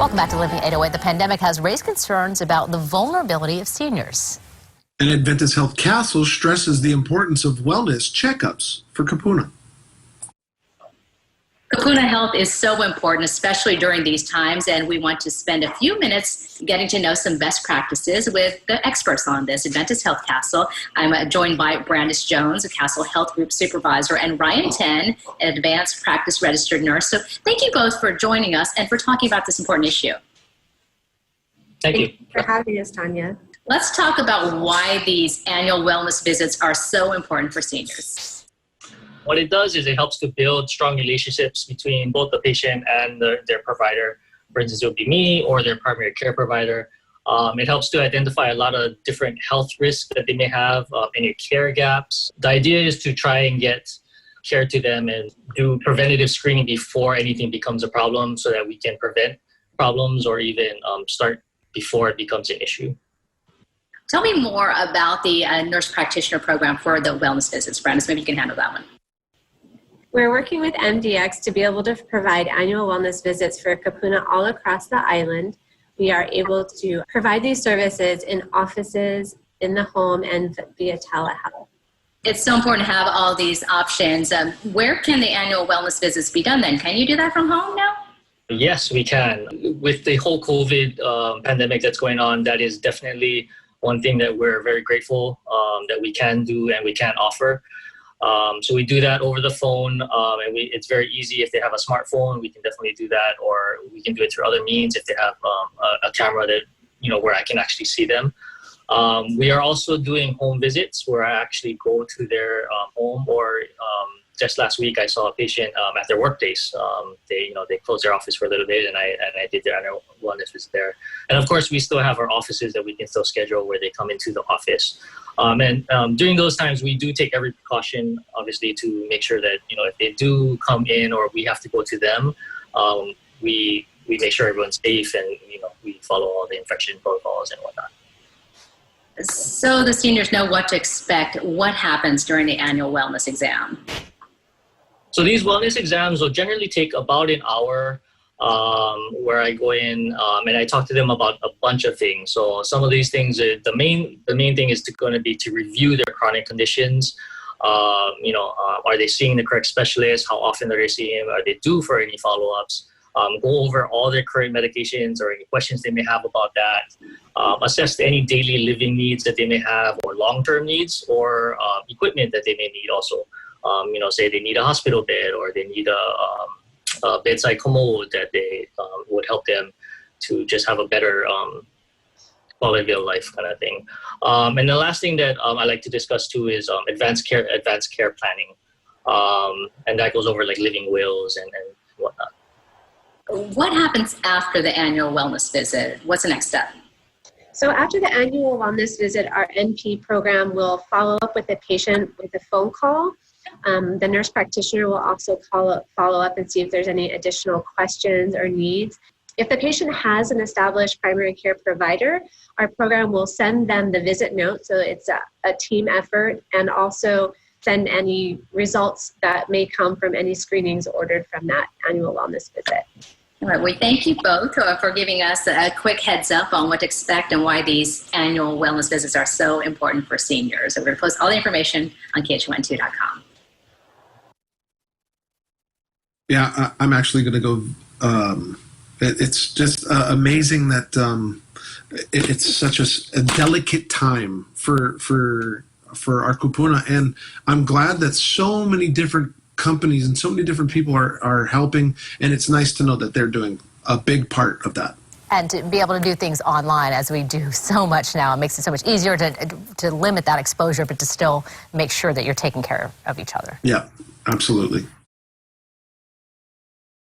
Welcome back to Living 808. The pandemic has raised concerns about the vulnerability of seniors. And Adventist Health Castle stresses the importance of wellness checkups for Kupuna. Kupuna health is so important, especially during these times, and we want to spend a few minutes getting to know some best practices with the experts on this. Adventist Health Castle. I'm joined by Brandis Jones, a Castle Health Group Supervisor, and Ryan Ten, an advanced practice registered nurse. So thank you both for joining us and for talking about this important issue. Thank you for having us, Tanya. Let's talk about why these annual wellness visits are so important for seniors. What it does is it helps to build strong relationships between both the patient and their provider. For instance, it would be me or their primary care provider. It helps to identify a lot of different health risks that they may have, any care gaps. The idea is to try and get care to them and do preventative screening before anything becomes a problem so that we can prevent problems or even start before it becomes an issue. Tell me more about the nurse practitioner program for the wellness visits. Brandis, maybe you can handle that one. We're working with MDX to be able to provide annual wellness visits for Kupuna all across the island. We are able to provide these services in offices, in the home, and via telehealth. It's so important to have all these options. Where can the annual wellness visits be done then? Can you do that from home now? Yes, we can. With the whole COVID pandemic that's going on, that is definitely one thing that we're very grateful that we can do and we can offer. So we do that over the phone, and it's very easy. If they have a smartphone, we can definitely do that, or we can do it through other means if they have a camera that, where I can actually see them. We are also doing home visits where I actually go to their home, or just last week I saw a patient at their workplace. They closed their office for a little bit, and I did their annual wellness visit there. And of course, we still have our offices that we can still schedule where they come into the office. During those times, we do take every precaution, obviously, to make sure that, if they do come in or we have to go to them, we make sure everyone's safe and, we follow all the infection protocols and whatnot. So the seniors know what to expect. What happens during the annual wellness exam? So these wellness exams will generally take about an hour, where I go in and I talk to them about a bunch of things. So some of these things, the main thing is going to be to review their chronic conditions. Are they seeing the correct specialist? How often are they seeing him? Are they due for any follow-ups? Go over all their current medications or any questions they may have about that. Assess any daily living needs that they may have, or long-term needs, or equipment that they may need also. Say they need a hospital bed, or they need a bedside commode that they would help them to just have a better quality of life kind of thing. And the last thing that I like to discuss too is advanced care planning. And that goes over like living wills and whatnot. What happens after the annual wellness visit? What's the next step? So after the annual wellness visit, our NP program will follow up with the patient with a phone call. The nurse practitioner will also follow up and see if there's any additional questions or needs. If the patient has an established primary care provider, our program will send them the visit note, so it's a team effort, and also send any results that may come from any screenings ordered from that annual wellness visit. All right, we thank you both for giving us a quick heads up on what to expect and why these annual wellness visits are so important for seniors. So we're going to post all the information on KH12.com. Yeah, I'm actually going to go. It's just amazing that it's such a delicate time for our Kupuna, and I'm glad that so many different companies and so many different people are helping, and it's nice to know that they're doing a big part of that. And to be able to do things online, as we do so much now, it makes it so much easier to limit that exposure, but to still make sure that you're taking care of each other. Yeah, absolutely.